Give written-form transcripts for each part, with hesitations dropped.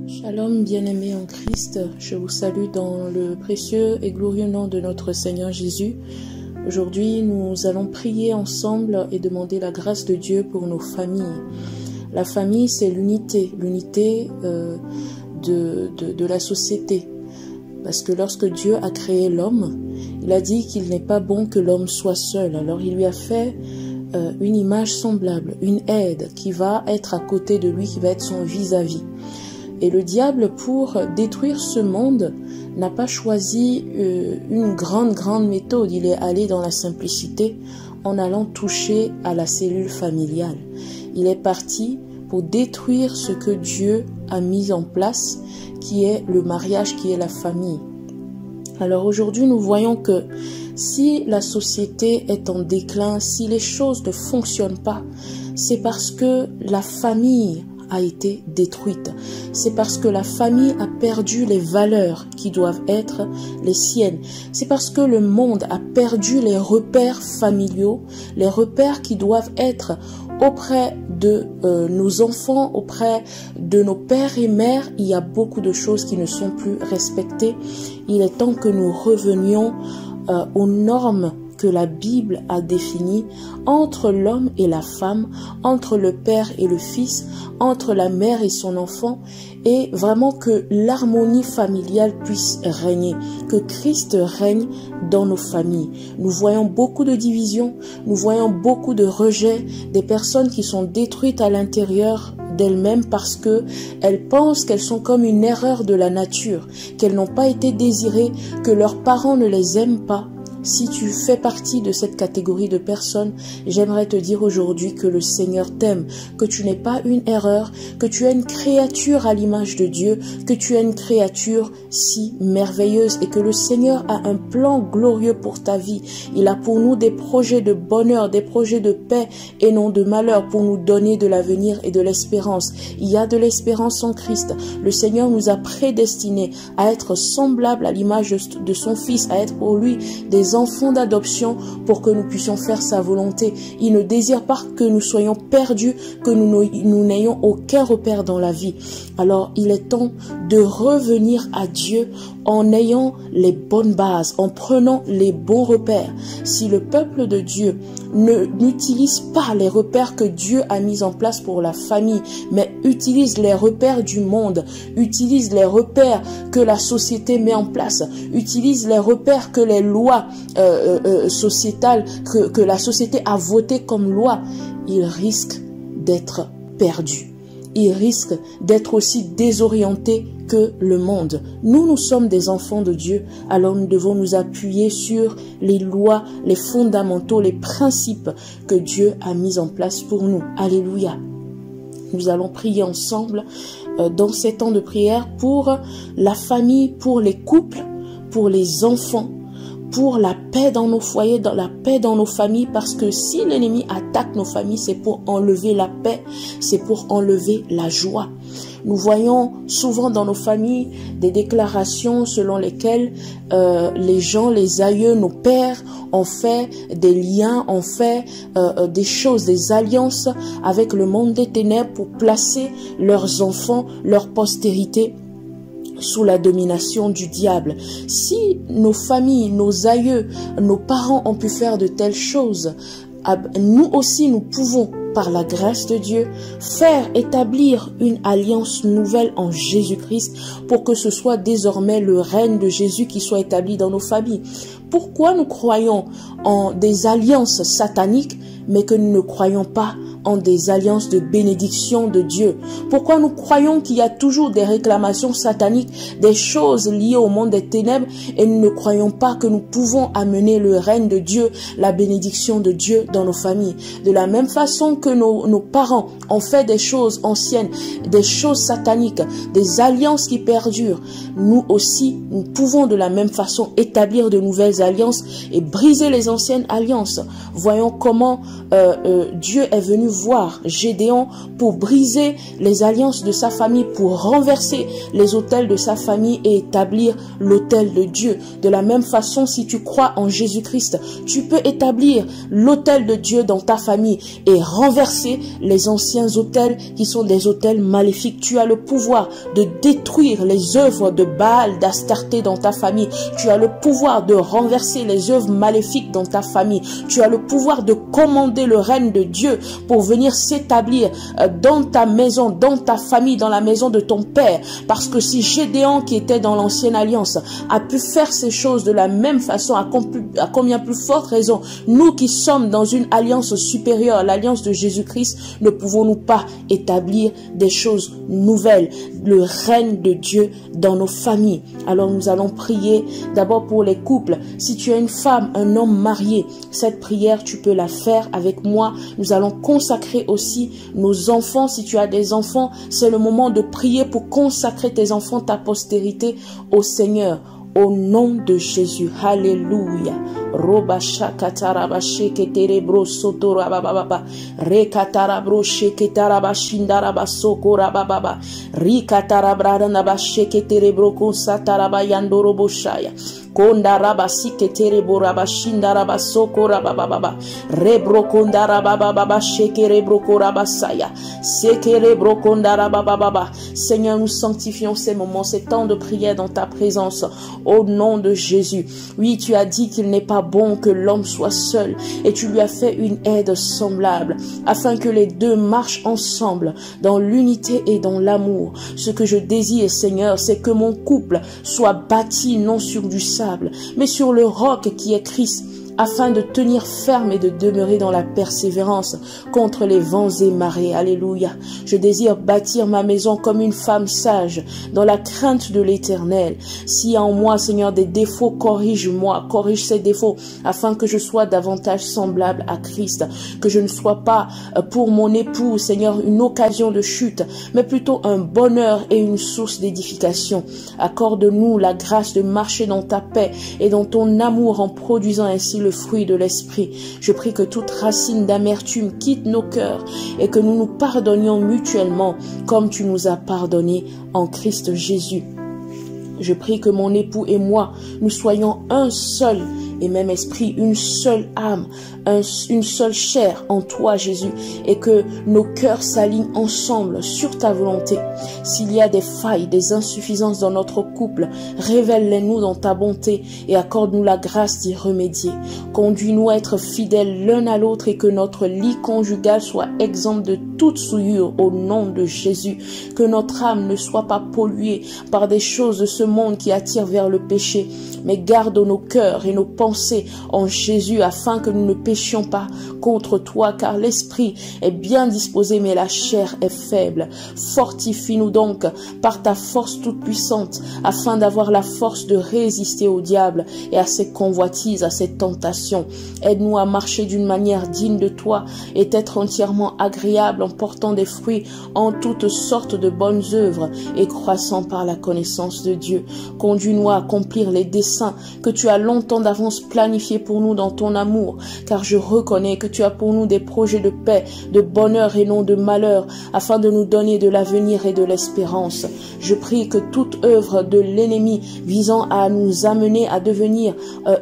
Shalom, bien-aimés en Christ, je vous salue dans le précieux et glorieux nom de notre Seigneur Jésus. Aujourd'hui, nous allons prier ensemble et demander la grâce de Dieu pour nos familles. La famille, c'est l'unité de la société. Parce que lorsque Dieu a créé l'homme, il a dit qu'il n'est pas bon que l'homme soit seul. Alors il lui a fait une image semblable, une aide qui va être à côté de lui, qui va être son vis-à-vis. Et le diable, pour détruire ce monde, n'a pas choisi une grande méthode. Il est allé dans la simplicité en allant toucher à la cellule familiale. Il est parti pour détruire ce que Dieu a mis en place, qui est le mariage, qui est la famille. Alors aujourd'hui, nous voyons que si la société est en déclin, si les choses ne fonctionnent pas, c'est parce que la famille a été détruite. C'est parce que la famille a perdu les valeurs qui doivent être les siennes. C'est parce que le monde a perdu les repères familiaux, les repères qui doivent être auprès de nos enfants, auprès de nos pères et mères. Il y a beaucoup de choses qui ne sont plus respectées. Il est temps que nous revenions aux normes que la Bible a définies entre l'homme et la femme, entre le père et le fils, entre la mère et son enfant, et vraiment que l'harmonie familiale puisse régner, que Christ règne dans nos familles. Nous voyons beaucoup de divisions, nous voyons beaucoup de rejets, des personnes qui sont détruites à l'intérieur d'elles-mêmes parce que elles pensent qu'elles sont comme une erreur de la nature, qu'elles n'ont pas été désirées, que leurs parents ne les aiment pas. Si tu fais partie de cette catégorie de personnes, j'aimerais te dire aujourd'hui que le Seigneur t'aime, que tu n'es pas une erreur, que tu es une créature à l'image de Dieu, que tu es une créature si merveilleuse et que le Seigneur a un plan glorieux pour ta vie. Il a pour nous des projets de bonheur, des projets de paix et non de malheur pour nous donner de l'avenir et de l'espérance. Il y a de l'espérance en Christ. Le Seigneur nous a prédestinés à être semblables à l'image de son Fils, à être pour lui des enfants d'adoption pour que nous puissions faire sa volonté. Il ne désire pas que nous soyons perdus, que nous n'ayons aucun repère dans la vie. Alors il est temps de revenir à Dieu en ayant les bonnes bases, en prenant les bons repères. Si le peuple de Dieu n'utilise pas les repères que Dieu a mis en place pour la famille, mais utilise les repères du monde, utilise les repères que la société met en place, utilise les repères que les lois sociétales, que la société a voté comme loi, il risque d'être perdu. Il risque d'être aussi désorienté que le monde. Nous sommes des enfants de Dieu, alors nous devons nous appuyer sur les lois, les fondamentaux, les principes que Dieu a mis en place pour nous. Alléluia. Nous allons prier ensemble dans ces temps de prière pour la famille, pour les couples, pour les enfants, pour la paix dans nos foyers, dans la paix dans nos familles, parce que si l'ennemi attaque nos familles, c'est pour enlever la paix, c'est pour enlever la joie. Nous voyons souvent dans nos familles des déclarations selon lesquelles les gens, les aïeux, nos pères ont fait des liens, ont fait des choses, des alliances avec le monde des ténèbres pour placer leurs enfants, leur postérité sous la domination du diable. Si nos familles, nos aïeux, nos parents ont pu faire de telles choses, nous aussi nous pouvons, par la grâce de Dieu, faire établir une alliance nouvelle en Jésus-Christ pour que ce soit désormais le règne de Jésus qui soit établi dans nos familles. Pourquoi nous croyons en des alliances sataniques mais que nous ne croyons pas en des alliances de bénédiction de Dieu? Pourquoi nous croyons qu'il y a toujours des réclamations sataniques, des choses liées au monde des ténèbres, et nous ne croyons pas que nous pouvons amener le règne de Dieu, la bénédiction de Dieu dans nos familles? De la même façon que nos parents ont fait des choses anciennes, des choses sataniques, des alliances qui perdurent, nous aussi, nous pouvons de la même façon établir de nouvelles nouvelles alliances et briser les anciennes alliances. Voyons comment Dieu est venu voir Gédéon pour briser les alliances de sa famille, pour renverser les autels de sa famille et établir l'autel de Dieu. De la même façon, si tu crois en Jésus-Christ, tu peux établir l'autel de Dieu dans ta famille et renverser les anciens autels qui sont des autels maléfiques. Tu as le pouvoir de détruire les œuvres de Baal, d'Astarté dans ta famille. Tu as le pouvoir de renverser les œuvres maléfiques dans ta famille. Tu as le pouvoir de commander le règne de Dieu pour venir s'établir dans ta maison, dans ta famille, dans la maison de ton père. Parce que si Gédéon, qui était dans l'ancienne alliance, a pu faire ces choses de la même façon, à combien plus forte raison, nous qui sommes dans une alliance supérieure, l'alliance de Jésus-Christ, ne pouvons-nous pas établir des choses nouvelles, le règne de Dieu dans nos familles. Alors nous allons prier d'abord pour les couples. Si tu es une femme, un homme marié, cette prière tu peux la faire avec moi. Nous allons consacrer aussi nos enfants. Si tu as des enfants, c'est le moment de prier pour consacrer tes enfants, ta postérité au Seigneur. Au nom de Jésus, alléluia. Roba shakataraba sheketerebro sotorababa rekatarabro sheketaraba shindaraba sokorababa rikatarabranda sheketerebro konsataraba yandorobo shaya kondaraba siketereboraba shindaraba sokorababa rebro kondarababa shekerebro korabasaya sekerebro kondarababa. Seigneur, nous sanctifions ces moments, ces temps de prière dans ta présence au nom de Jésus. Oui, tu as dit qu'il n'est pas bon que l'homme soit seul et tu lui as fait une aide semblable afin que les deux marchent ensemble dans l'unité et dans l'amour. Ce que je désire, Seigneur, c'est que mon couple soit bâti non sur du sable mais sur le roc qui est Christ, afin de tenir ferme et de demeurer dans la persévérance contre les vents et marées. Alléluia. Je désire bâtir ma maison comme une femme sage, dans la crainte de l'Éternel. S'il y a en moi, Seigneur, des défauts, corrige-moi, corrige ces défauts, afin que je sois davantage semblable à Christ, que je ne sois pas pour mon époux, Seigneur, une occasion de chute, mais plutôt un bonheur et une source d'édification. Accorde-nous la grâce de marcher dans ta paix et dans ton amour en produisant ainsi le fruit de l'esprit. Je prie que toute racine d'amertume quitte nos cœurs et que nous nous pardonnions mutuellement comme tu nous as pardonné en Christ Jésus. Je prie que mon époux et moi, nous soyons un seul et même esprit, une seule âme, une seule chair en toi, Jésus, et que nos cœurs s'alignent ensemble sur ta volonté. S'il y a des failles, des insuffisances dans notre couple, révèle-les-nous dans ta bonté et accorde-nous la grâce d'y remédier. Conduis-nous à être fidèles l'un à l'autre et que notre lit conjugal soit exempt de toute souillure au nom de Jésus. Que notre âme ne soit pas polluée par des choses de ce monde qui attirent vers le péché, mais garde nos cœurs et nos pensées en Jésus afin que nous ne péchions pas contre toi, car l'esprit est bien disposé mais la chair est faible. Fortifie-nous donc par ta force toute puissante afin d'avoir la force de résister au diable et à ses convoitises, à ses tentations. Aide-nous à marcher d'une manière digne de toi et être entièrement agréable en portant des fruits en toutes sortes de bonnes œuvres et croissant par la connaissance de Dieu. Conduis-nous à accomplir les desseins que tu as longtemps d'avance planifiés pour nous dans ton amour, car je reconnais que tu as pour nous des projets de paix, de bonheur et non de malheur, afin de nous donner de l'avenir et de l'espérance. Je prie que toute œuvre de l'ennemi visant à nous amener à devenir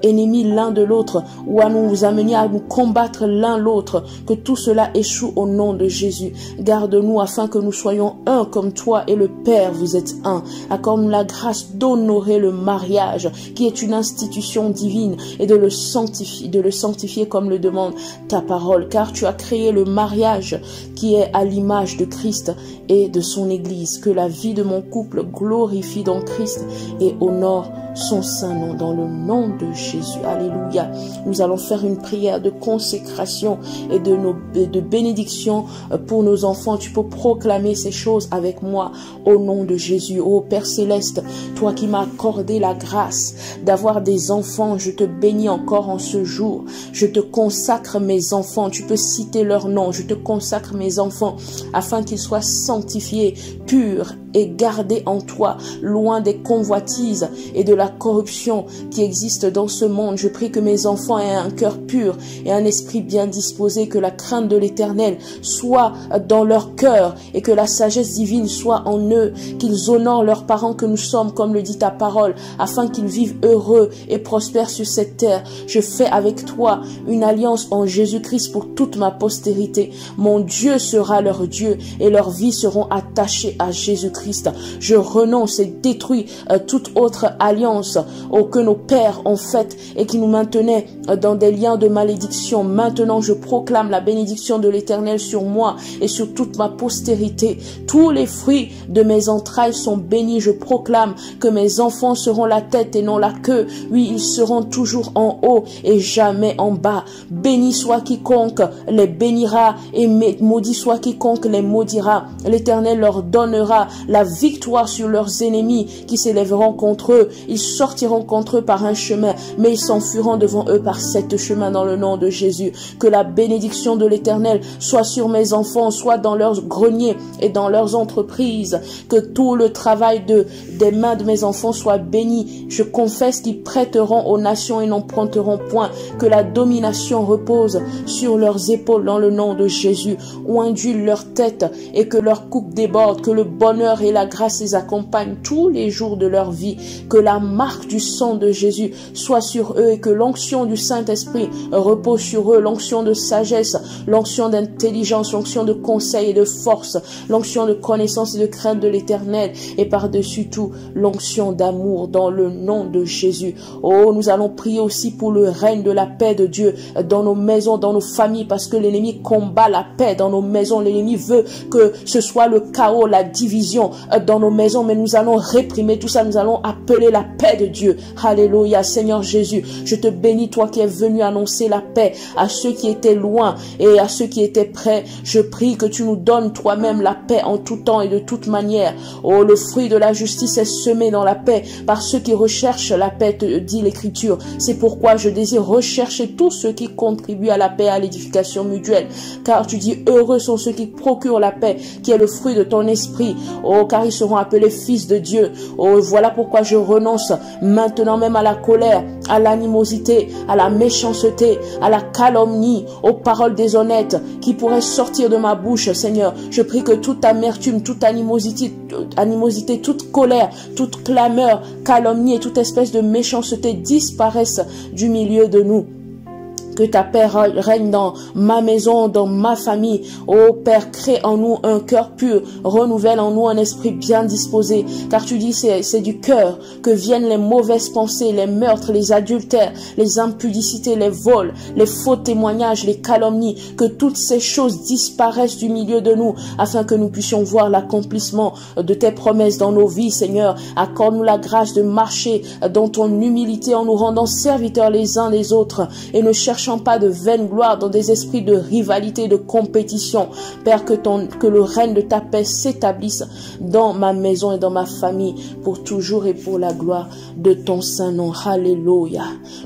ennemis l'un de l'autre ou à nous amener à nous combattre l'un l'autre, que tout cela échoue au nom de Jésus. Garde-nous afin que nous soyons un comme toi et le Père, vous êtes un. Accorde-nous la grâce d'honorer le mariage, qui est une institution divine, et de le sanctifier comme le demande ta parole, car tu as créé le mariage qui est à l'image de Christ et de son Église. Que la vie de mon couple glorifie dans Christ et honore son saint nom, dans le nom de Jésus. Alléluia. Nous allons faire une prière de consécration et de bénédiction pour nos enfants. Tu peux proclamer ces choses avec moi au nom de Jésus. Ô Père Céleste, toi qui m'as accordé la grâce d'avoir des enfants, je te bénis encore en ce jour. Je te consacre mes enfants. Tu peux citer leur nom. Je te consacre mes enfants afin qu'ils soient sanctifiés, purs, et gardés en toi, loin des convoitises et de la corruption qui existent dans ce monde. Je prie que mes enfants aient un cœur pur et un esprit bien disposé, que la crainte de l'Éternel soit dans leur cœur et que la sagesse divine soit en eux, qu'ils honorent leurs parents que nous sommes, comme le dit ta parole, afin qu'ils vivent heureux et prospèrent sur cette terre. Je fais avec toi une alliance en Jésus-Christ pour toute ma postérité. Mon Dieu sera leur Dieu et leurs vies seront attachées à Jésus-Christ. Je renonce et détruis toute autre alliance que nos pères ont faite et qui nous maintenait dans des liens de malédiction. Maintenant, je proclame la bénédiction de l'Éternel sur moi et sur toute ma postérité. Tous les fruits de mes entrailles sont bénis. Je proclame que mes enfants seront la tête et non la queue. Oui, ils seront toujours en haut et jamais en bas. Béni soit quiconque les bénira et maudit soit quiconque les maudira. L'Éternel leur donnera la victoire sur leurs ennemis qui s'élèveront contre eux. Ils sortiront contre eux par un chemin, mais ils s'enfuiront devant eux par 7 chemins dans le nom de Jésus. Que la bénédiction de l'Éternel soit sur mes enfants, soit dans leurs greniers et dans leurs entreprises. Que tout le travail des mains de mes enfants soit béni. Je confesse qu'ils prêteront aux nations et n'emprunteront point. Que la domination repose sur leurs épaules dans le nom de Jésus. Ondule leur tête et que leur coupe déborde. Que le bonheur et la grâce les accompagnent tous les jours de leur vie. Que la marque du sang de Jésus soit sur eux et que l'onction du Saint-Esprit repose sur eux. L'onction de sagesse, l'onction d'intelligence, l'onction de conseil et de force, l'onction de connaissance et de crainte de l'Éternel et par-dessus tout l'onction d'amour dans le nom de Jésus. Oh, nous allons prier aussi pour le règne de la paix de Dieu dans nos maisons, dans nos familles, parce que l'ennemi combat la paix dans nos maisons. L'ennemi veut que ce soit le chaos, la division dans nos maisons, mais nous allons réprimer tout ça. Nous allons appeler la paix de Dieu. Alléluia. Seigneur Jésus, je te bénis, toi qui es venu annoncer la paix à ceux qui étaient loin et à ceux qui étaient près. Je prie que tu nous donnes toi-même la paix en tout temps et de toute manière. Oh, le fruit de la justice est semé dans la paix par ceux qui recherchent la paix, te dit l'Écriture. C'est pourquoi je désire rechercher tous ceux qui contribuent à la paix, à l'édification mutuelle. Car tu dis, heureux sont ceux qui procurent la paix, qui est le fruit de ton esprit. Oh, car ils seront appelés fils de Dieu. Oh, voilà pourquoi je renonce maintenant même à la colère, à l'animosité, à la méchanceté, à la calomnie, aux paroles déshonnêtes qui pourraient sortir de ma bouche, Seigneur. Je prie que toute amertume, toute animosité, toute colère, toute clameur, calomnie et toute espèce de méchanceté disparaissent du milieu de nous. Que ta paix règne dans ma maison, dans ma famille. Ô Père, crée en nous un cœur pur, renouvelle en nous un esprit bien disposé. Car tu dis, c'est du cœur que viennent les mauvaises pensées, les meurtres, les adultères, les impudicités, les vols, les faux témoignages, les calomnies. Que toutes ces choses disparaissent du milieu de nous, afin que nous puissions voir l'accomplissement de tes promesses dans nos vies, Seigneur. Accorde-nous la grâce de marcher dans ton humilité en nous rendant serviteurs les uns des autres et ne cherchant pas de vaine gloire dans des esprits de rivalité, de compétition. Père, que le règne de ta paix s'établisse dans ma maison et dans ma famille pour toujours et pour la gloire de ton saint nom. Alléluia.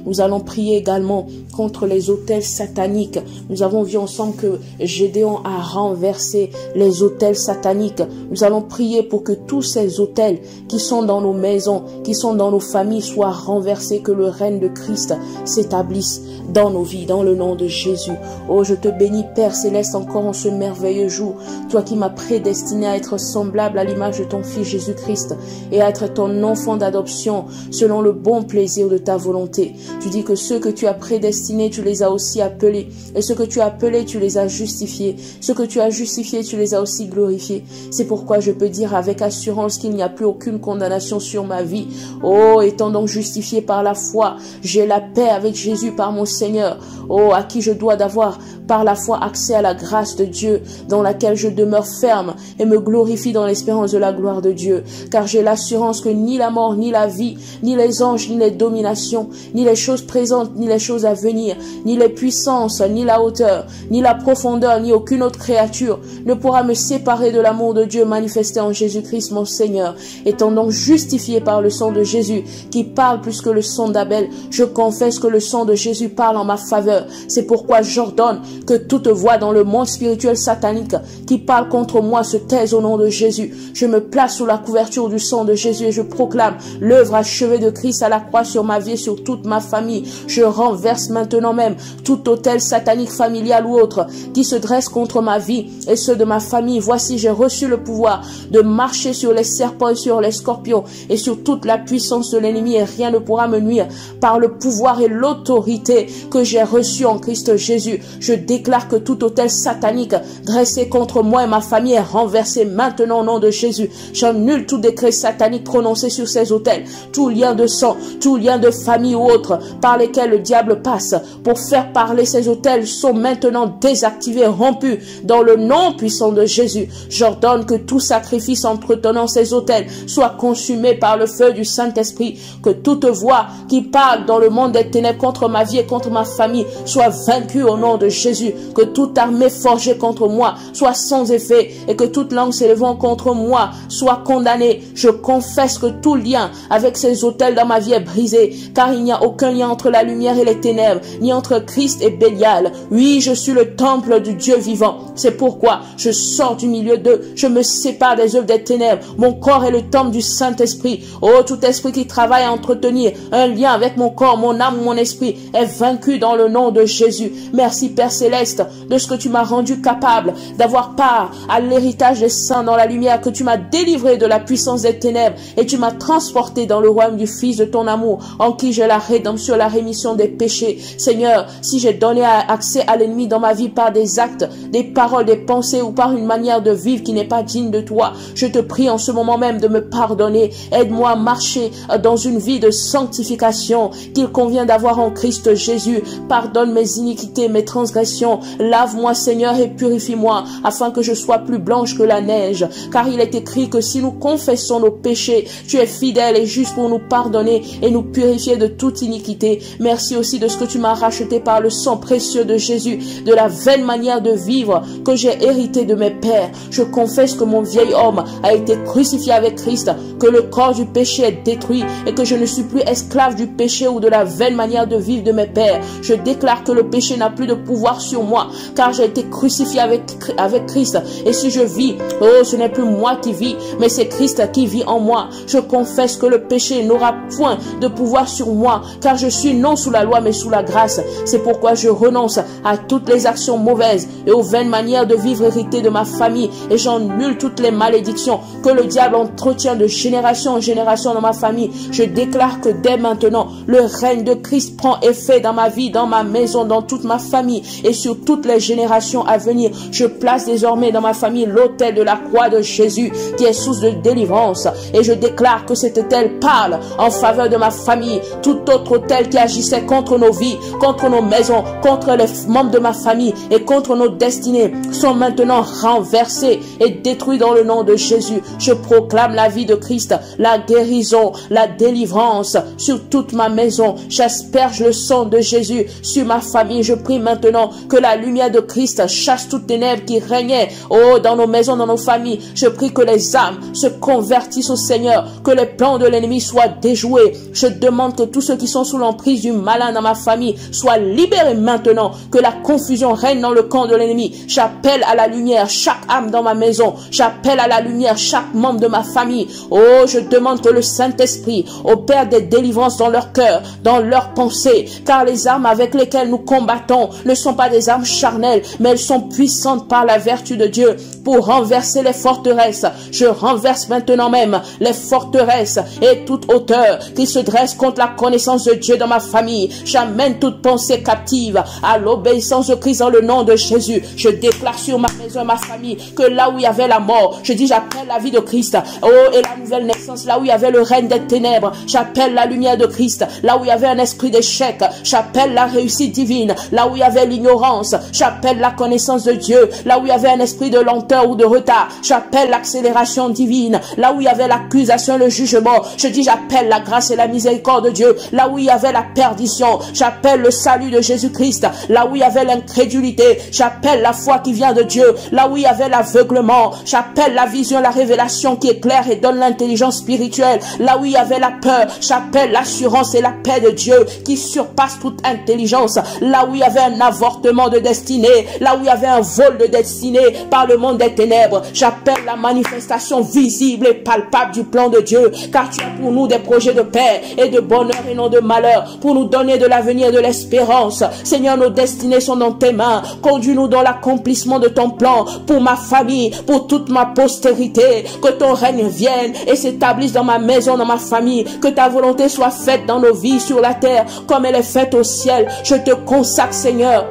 Nous allons prier également contre les autels sataniques. Nous avons vu ensemble que Gédéon a renversé les autels sataniques. Nous allons prier pour que tous ces autels qui sont dans nos maisons, qui sont dans nos familles soient renversés, que le règne de Christ s'établisse dans nos vies, dans le nom de Jésus. Oh, je te bénis, Père Céleste, encore en ce merveilleux jour. Toi qui m'as prédestiné à être semblable à l'image de ton Fils Jésus-Christ et à être ton enfant d'adoption selon le bon plaisir de ta volonté. Tu dis que ceux que tu as prédestinés, tu les as aussi appelés. Et ceux que tu as appelés, tu les as justifiés. Ceux que tu as justifiés, tu les as aussi glorifiés. C'est pourquoi je peux dire avec assurance qu'il n'y a plus aucune condamnation sur ma vie. Oh, étant donc justifié par la foi, j'ai la paix avec Jésus par mon Seigneur. Oh, à qui je dois d'avoir par la foi accès à la grâce de Dieu, dans laquelle je demeure ferme et me glorifie dans l'espérance de la gloire de Dieu. Car j'ai l'assurance que ni la mort, ni la vie, ni les anges, ni les dominations, ni les choses présentes, ni les choses à venir, ni les puissances, ni la hauteur, ni la profondeur, ni aucune autre créature ne pourra me séparer de l'amour de Dieu manifesté en Jésus-Christ mon Seigneur. Étant donc justifié par le sang de Jésus, qui parle plus que le sang d'Abel, je confesse que le sang de Jésus parle en ma faveur. C'est pourquoi j'ordonne que toute voix dans le monde spirituel satanique qui parle contre moi se taise au nom de Jésus. Je me place sous la couverture du sang de Jésus et je proclame l'œuvre achevée de Christ à la croix sur ma vie et sur toute ma famille. Je renverse maintenant même tout autel satanique familial ou autre qui se dresse contre ma vie et ceux de ma famille. Voici, j'ai reçu le pouvoir de marcher sur les serpents et sur les scorpions et sur toute la puissance de l'ennemi et rien ne pourra me nuire par le pouvoir et l'autorité que j'ai reçu en Christ Jésus. Je déclare que tout autel satanique dressé contre moi et ma famille est renversé maintenant au nom de Jésus. J'annule tout décret satanique prononcé sur ces autels, tout lien de sang, tout lien de famille ou autre par lesquels le diable passe pour faire parler ces autels sont maintenant désactivés, rompus dans le nom puissant de Jésus. J'ordonne que tout sacrifice entretenant ces autels soit consumé par le feu du Saint-Esprit, que toute voix qui parle dans le monde des ténèbres contre ma vie et contre ma famille soit vaincue au nom de Jésus, que toute armée forgée contre moi soit sans effet et que toute langue s'élevant contre moi soit condamnée. Je confesse que tout lien avec ces autels dans ma vie est brisé, car il n'y a aucun lien entre la lumière et les ténèbres, ni entre Christ et Bélial. Oui, je suis le temple du Dieu vivant. C'est pourquoi je sors du milieu d'eux, je me sépare des œuvres des ténèbres. Mon corps est le temple du Saint-Esprit. Oh, tout esprit qui travaille à entretenir un lien avec mon corps, mon âme, mon esprit est vaincu dans le nom de Jésus. Merci Père Céleste de ce que tu m'as rendu capable d'avoir part à l'héritage des saints dans la lumière, que tu m'as délivré de la puissance des ténèbres et tu m'as transporté dans le royaume du Fils de ton amour, en qui j'ai la rédemption, la rémission des péchés. Seigneur, si j'ai donné accès à l'ennemi dans ma vie par des actes, des paroles, des pensées ou par une manière de vivre qui n'est pas digne de toi, je te prie en ce moment même de me pardonner. Aide-moi à marcher dans une vie de sanctification qu'il convient d'avoir en Christ Jésus. Pardonne mes iniquités, mes transgressions. Lave-moi Seigneur et purifie-moi afin que je sois plus blanche que la neige. Car il est écrit que si nous confessons nos péchés, tu es fidèle et juste pour nous pardonner et nous purifier de toute iniquité. Merci aussi de ce que tu m'as racheté par le sang précieux de Jésus, de la vaine manière de vivre que j'ai hérité de mes pères. Je confesse que mon vieil homme a été crucifié avec Christ, que le corps du péché est détruit et que je ne suis plus esclave du péché ou de la vaine manière de vivre de mes pères. Je déclare que le péché n'a plus de pouvoir sur moi, car j'ai été crucifié avec Christ. Et si je vis, oh, ce n'est plus moi qui vis, mais c'est Christ qui vit en moi. Je confesse que le péché n'aura point de pouvoir sur moi, car je suis non sous la loi, mais sous la grâce. C'est pourquoi je renonce à toutes les actions mauvaises et aux vaines manières de vivre héritées de ma famille, et j'annule toutes les malédictions que le diable entretient de génération en génération dans ma famille. Je déclare que dès maintenant, le règne de Christ prend effet dans ma vie, dans ma maison, dans toute ma famille et sur toutes les générations à venir. Je place désormais dans ma famille l'autel de la croix de Jésus qui est source de délivrance, et je déclare que cet autel parle en faveur de ma famille. Tout autre autel qui agissait contre nos vies, contre nos maisons, contre les membres de ma famille et contre nos destinées sont maintenant renversés et détruits dans le nom de Jésus. Je proclame la vie de Christ, la guérison, la délivrance sur toute ma maison. J'asperge le sang de Jésus sur ma famille. Je prie maintenant que la lumière de Christ chasse toutes ténèbres qui régnaient, oh, dans nos maisons, dans nos familles. Je prie que les âmes se convertissent au Seigneur, que les plans de l'ennemi soient déjoués. Je demande que tous ceux qui sont sous l'emprise du malin dans ma famille soient libérés maintenant, que la confusion règne dans le camp de l'ennemi. J'appelle à la lumière chaque âme dans ma maison. J'appelle à la lumière chaque membre de ma famille. Oh, je demande que le Saint-Esprit opère des délivrances dans leur cœur, dans leurs pensées, car les armes avec lesquelles nous combattons ne sont pas des armes charnelles, mais elles sont puissantes par la vertu de Dieu pour renverser les forteresses. Je renverse maintenant même les forteresses et toute hauteur qui se dresse contre la connaissance de Dieu dans ma famille. J'amène toute pensée captive à l'obéissance de Christ dans le nom de Jésus. Je déclare sur ma maison et ma famille que là où il y avait la mort, je dis j'appelle la vie de Christ. Oh, et la nouvelle naissance, là où il y avait le règne des ténèbres, j'appelle la lumière de Christ. Là où il y avait un esprit d'échec, j'appelle la réussite divine. Là où il y avait l'ignorance, j'appelle la connaissance de Dieu. Là où il y avait un esprit de lenteur ou de retard, j'appelle l'accélération divine. Là où il y avait l'accusation et le jugement, je dis j'appelle la grâce et la miséricorde de Dieu. Là où il y avait la perdition, j'appelle le salut de Jésus-Christ. Là où il y avait l'incrédulité, j'appelle la foi qui vient de Dieu. Là où il y avait l'aveuglement, j'appelle la vision, la révélation qui éclaire et donne l'intelligence spirituelle. Là où il y avait la peur, j'appelle l'assurance et la paix de Dieu qui surpasse toute intelligence intelligence, là où il y avait un avortement de destinée, là où il y avait un vol de destinée par le monde des ténèbres, j'appelle la manifestation visible et palpable du plan de Dieu, car tu as pour nous des projets de paix et de bonheur et non de malheur, pour nous donner de l'avenir et de l'espérance. Seigneur, nos destinées sont dans tes mains. Conduis-nous dans l'accomplissement de ton plan pour ma famille, pour toute ma postérité. Que ton règne vienne et s'établisse dans ma maison, dans ma famille. Que ta volonté soit faite dans nos vies sur la terre comme elle est faite au ciel. Je te consacre, Seigneur,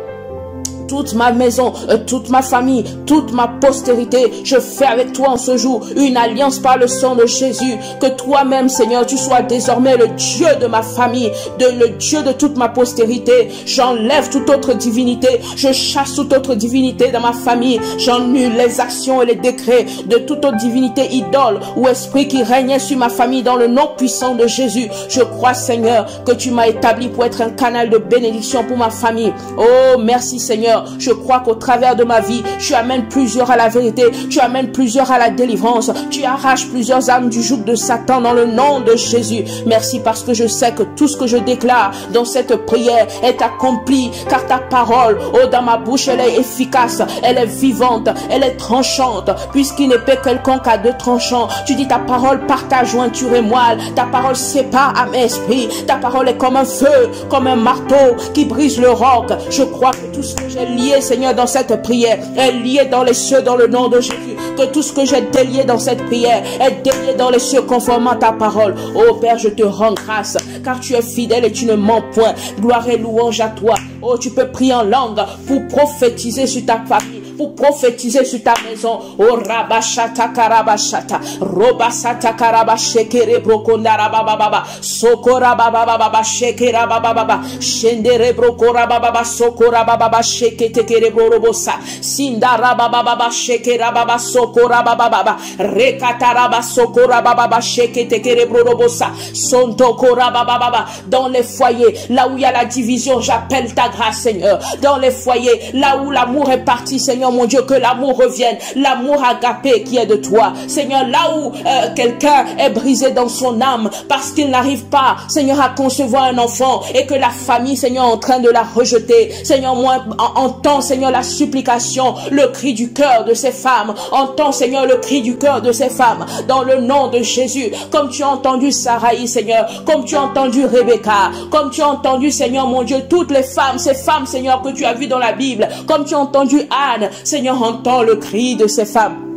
toute ma maison, toute ma famille, toute ma postérité. Je fais avec toi en ce jour une alliance par le sang de Jésus. Que toi-même, Seigneur, tu sois désormais le Dieu de ma famille, le Dieu de toute ma postérité. J'enlève toute autre divinité. Je chasse toute autre divinité dans ma famille. J'annule les actions et les décrets de toute autre divinité idole ou esprit qui régnait sur ma famille dans le nom puissant de Jésus. Je crois, Seigneur, que tu m'as établi pour être un canal de bénédiction pour ma famille. Oh, merci, Seigneur. Je crois qu'au travers de ma vie, tu amènes plusieurs à la vérité, tu amènes plusieurs à la délivrance, tu arraches plusieurs âmes du joug de Satan dans le nom de Jésus. Merci parce que je sais que tout ce que je déclare dans cette prière est accompli, car ta parole, oh, dans ma bouche, elle est efficace, elle est vivante, elle est tranchante, puisqu'il n'est pas quelconque à deux tranchants. Tu dis ta parole par ta jointure et moelle, ta parole sépare âme et esprit, ta parole est comme un feu, comme un marteau qui brise le roc. Je crois que tout ce que j'ai lié, Seigneur, dans cette prière est lié dans les cieux dans le nom de Jésus. Que tout ce que j'ai délié dans cette prière est délié dans les cieux conformément à ta parole. Oh Père, je te rends grâce car tu es fidèle et tu ne mens point. Gloire et louange à toi. Oh, tu peux prier en langue pour prophétiser sur ta famille, pour prophétiser sur ta maison. Oh rabashata karabashata robasata karabashekere brokonda rabababa sokora bababa shekera bababa shendere brokora bababa sokora bababa shekete kere borobosa sindara bababa shekera baba sokora bababa rekatara baba sokora bababa shekete kere borobosa sontokora bababa. Dans les foyers là où il y a la division, j'appelle ta grâce, Seigneur. Dans les foyers là où l'amour est parti, Seigneur mon Dieu, que l'amour revienne, l'amour agapé qui est de toi, Seigneur. Là où quelqu'un est brisé dans son âme parce qu'il n'arrive pas, Seigneur, à concevoir un enfant et que la famille, Seigneur, est en train de la rejeter, Seigneur, moi, entends, Seigneur, la supplication, le cri du cœur de ces femmes, entends, Seigneur, le cri du cœur de ces femmes, dans le nom de Jésus, comme tu as entendu Saraï, Seigneur, comme tu as entendu Rebecca, comme tu as entendu, Seigneur, mon Dieu, toutes les femmes, ces femmes, Seigneur, que tu as vues dans la Bible, comme tu as entendu Anne, Seigneur, entends le cri de ces femmes.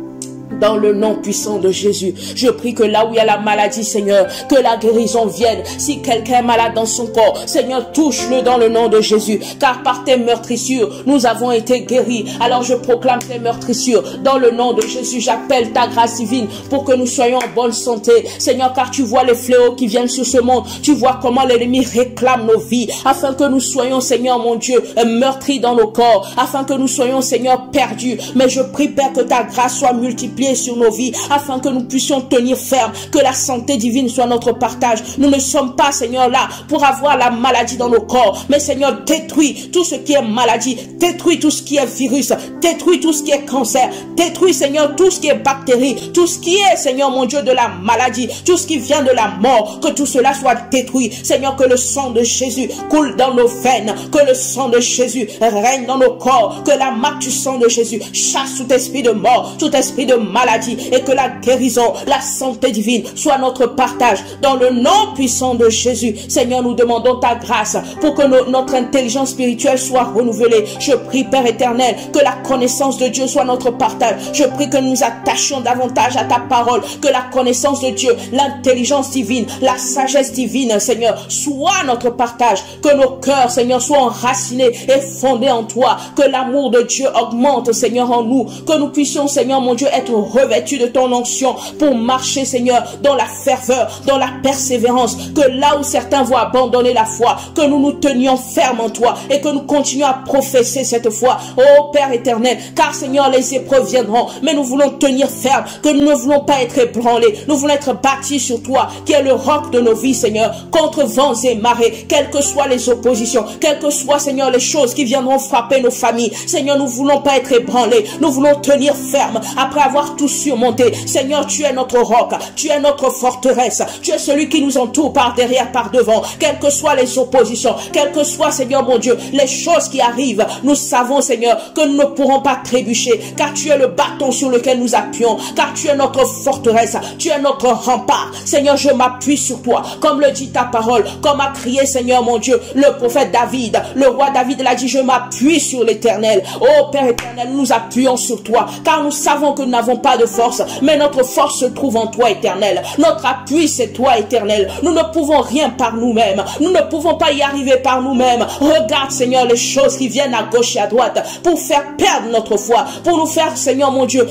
Dans le nom puissant de Jésus, je prie que là où il y a la maladie, Seigneur, que la guérison vienne. Si quelqu'un est malade dans son corps, Seigneur, touche-le dans le nom de Jésus. Car par tes meurtrissures, nous avons été guéris. Alors je proclame tes meurtrissures. Dans le nom de Jésus, j'appelle ta grâce divine pour que nous soyons en bonne santé. Seigneur, car tu vois les fléaux qui viennent sur ce monde. Tu vois comment l'ennemi réclame nos vies. Afin que nous soyons, Seigneur, mon Dieu, meurtris dans nos corps. Afin que nous soyons, Seigneur, perdus. Mais je prie, Père, que ta grâce soit multipliée sur nos vies, afin que nous puissions tenir ferme, que la santé divine soit notre partage. Nous ne sommes pas, Seigneur, là pour avoir la maladie dans nos corps, mais Seigneur, détruis tout ce qui est maladie, détruis tout ce qui est virus, détruis tout ce qui est cancer, détruis, Seigneur, tout ce qui est bactérie, tout ce qui est, Seigneur, mon Dieu, de la maladie, tout ce qui vient de la mort, que tout cela soit détruit. Seigneur, que le sang de Jésus coule dans nos veines, que le sang de Jésus règne dans nos corps, que la marque du sang de Jésus chasse tout esprit de mort, tout esprit de maladie, et que la guérison, la santé divine soit notre partage dans le nom puissant de Jésus. Seigneur, nous demandons ta grâce pour que notre intelligence spirituelle soit renouvelée. Je prie, Père éternel, que la connaissance de Dieu soit notre partage. Je prie que nous nous attachions davantage à ta parole, que la connaissance de Dieu, l'intelligence divine, la sagesse divine, Seigneur, soit notre partage, que nos cœurs, Seigneur, soient enracinés et fondés en toi, que l'amour de Dieu augmente, Seigneur, en nous, que nous puissions, Seigneur, mon Dieu, être revêtus de ton onction pour marcher, Seigneur, dans la ferveur, dans la persévérance, que là où certains vont abandonner la foi, que nous nous tenions fermes en toi et que nous continuons à professer cette foi, ô Père éternel, car Seigneur, les épreuves viendront, mais nous voulons tenir ferme, que nous ne voulons pas être ébranlés, nous voulons être bâtis sur toi, qui est le roc de nos vies, Seigneur, contre vents et marées, quelles que soient les oppositions, quelles que soient, Seigneur, les choses qui viendront frapper nos familles, Seigneur, nous voulons pas être ébranlés, nous voulons tenir ferme, après avoir pouvoir tout surmonter. Seigneur, tu es notre roc, tu es notre forteresse, tu es celui qui nous entoure par derrière, par devant, quelles que soient les oppositions, quelles que soient, Seigneur mon Dieu, les choses qui arrivent. Nous savons, Seigneur, que nous ne pourrons pas trébucher, car tu es le bâton sur lequel nous appuyons, car tu es notre forteresse, tu es notre rempart. Seigneur, je m'appuie sur toi, comme le dit ta parole, comme a crié, Seigneur mon Dieu, le prophète David. Le roi David l'a dit, je m'appuie sur l'Éternel. Oh Père éternel, nous appuyons sur toi, car nous savons que nous n'avons pas de force, mais notre force se trouve en toi, éternel. Notre appui, c'est toi, éternel. Nous ne pouvons rien par nous-mêmes, nous ne pouvons pas y arriver par nous-mêmes. Regarde, Seigneur, les choses qui viennent à gauche et à droite pour faire perdre notre foi, pour nous faire, Seigneur mon Dieu,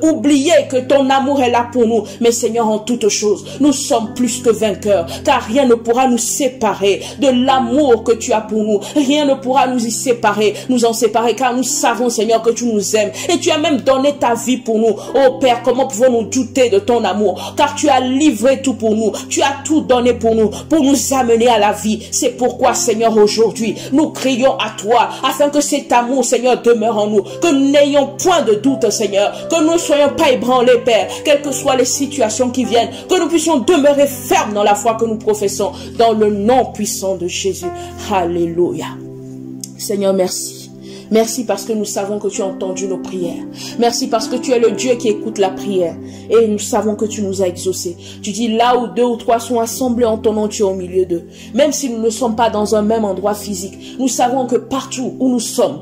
oublier que ton amour est là pour nous. Mais Seigneur, en toutes choses, nous sommes plus que vainqueurs, car rien ne pourra nous séparer de l'amour que tu as pour nous. Rien ne pourra nous y séparer, nous en séparer, car nous savons, Seigneur, que tu nous aimes et tu as même donné ta vie pour nous. Oh Père, comment pouvons-nous douter de ton amour, car tu as livré tout pour nous, tu as tout donné pour nous amener à la vie. C'est pourquoi, Seigneur, aujourd'hui, nous crions à toi, afin que cet amour, Seigneur, demeure en nous, que nous n'ayons point de doute, Seigneur, que nous ne soyons pas ébranlés, Père, quelles que soient les situations qui viennent, que nous puissions demeurer fermes dans la foi que nous professons, dans le nom puissant de Jésus. Alléluia. Seigneur, merci. Merci parce que nous savons que tu as entendu nos prières. Merci parce que tu es le Dieu qui écoute la prière. Et nous savons que tu nous as exaucés. Tu dis là où 2 ou 3 sont assemblés en ton nom, tu es au milieu d'eux. Même si nous ne sommes pas dans un même endroit physique, nous savons que partout où nous sommes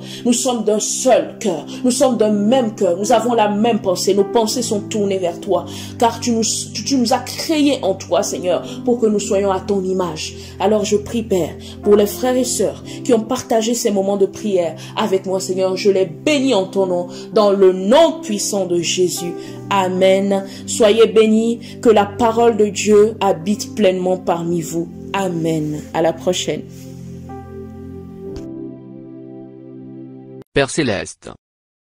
d'un seul cœur. Nous sommes d'un même cœur. Nous avons la même pensée. Nos pensées sont tournées vers toi. Car tu nous as créés en toi, Seigneur, pour que nous soyons à ton image. Alors je prie, Père, pour les frères et sœurs qui ont partagé ces moments de prière avec moi, Seigneur, je les bénis en ton nom, dans le nom puissant de Jésus. Amen. Soyez bénis, que la parole de Dieu habite pleinement parmi vous. Amen. À la prochaine. Père Céleste,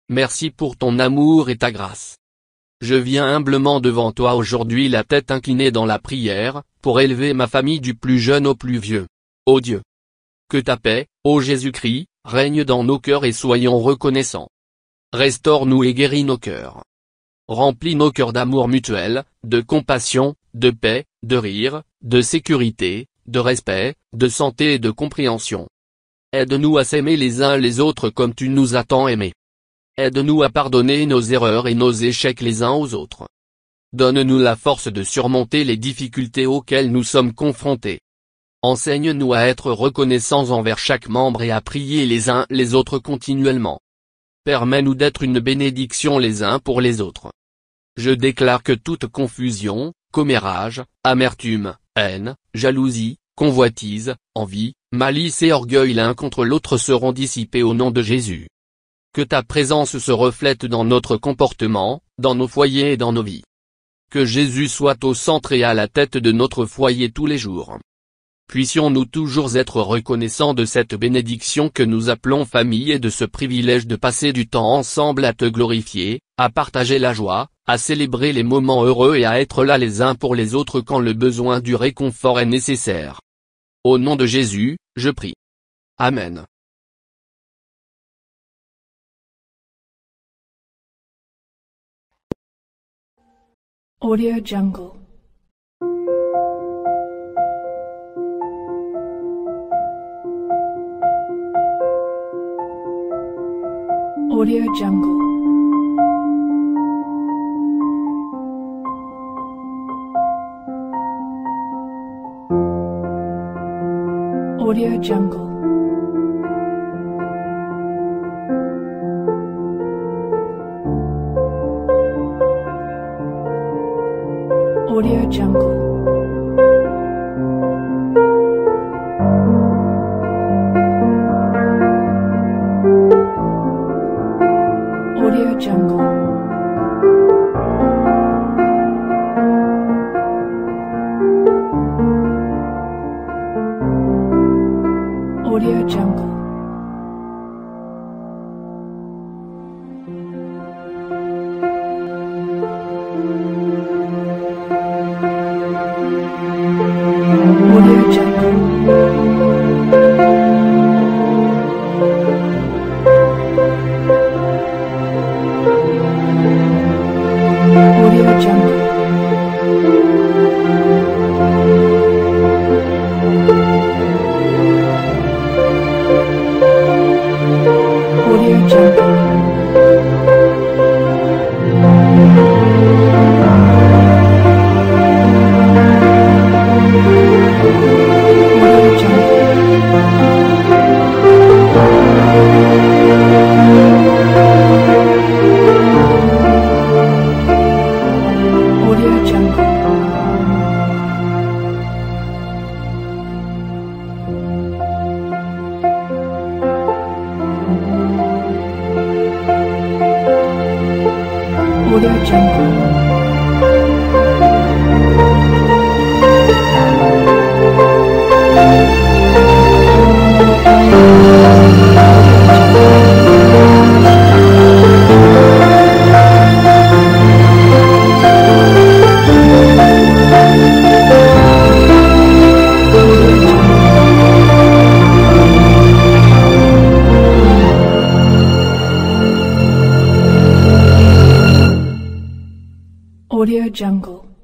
merci pour ton amour et ta grâce. Je viens humblement devant toi aujourd'hui, la tête inclinée dans la prière, pour élever ma famille du plus jeune au plus vieux. Ô Dieu, que ta paix, ô Jésus-Christ, règne dans nos cœurs et soyons reconnaissants. Restaure-nous et guéris nos cœurs. Remplis nos cœurs d'amour mutuel, de compassion, de paix, de rire, de sécurité, de respect, de santé et de compréhension. Aide-nous à s'aimer les uns les autres comme tu nous as tant aimés. Aide-nous à pardonner nos erreurs et nos échecs les uns aux autres. Donne-nous la force de surmonter les difficultés auxquelles nous sommes confrontés. Enseigne-nous à être reconnaissants envers chaque membre et à prier les uns les autres continuellement. Permets-nous d'être une bénédiction les uns pour les autres. Je déclare que toute confusion, commérage, amertume, haine, jalousie, convoitise, envie, malice et orgueil l'un contre l'autre seront dissipés au nom de Jésus. Que ta présence se reflète dans notre comportement, dans nos foyers et dans nos vies. Que Jésus soit au centre et à la tête de notre foyer tous les jours. Puissions-nous toujours être reconnaissants de cette bénédiction que nous appelons famille et de ce privilège de passer du temps ensemble à te glorifier, à partager la joie, à célébrer les moments heureux et à être là les uns pour les autres quand le besoin du réconfort est nécessaire. Au nom de Jésus, je prie. Amen. Audio Jungle. Audio Jungle. Audio Jungle. Audio Jungle. Audio Jungle. Audio Jungle. Audio Jungle. Audio Jungle. Audio Jungle. Audio Jungle.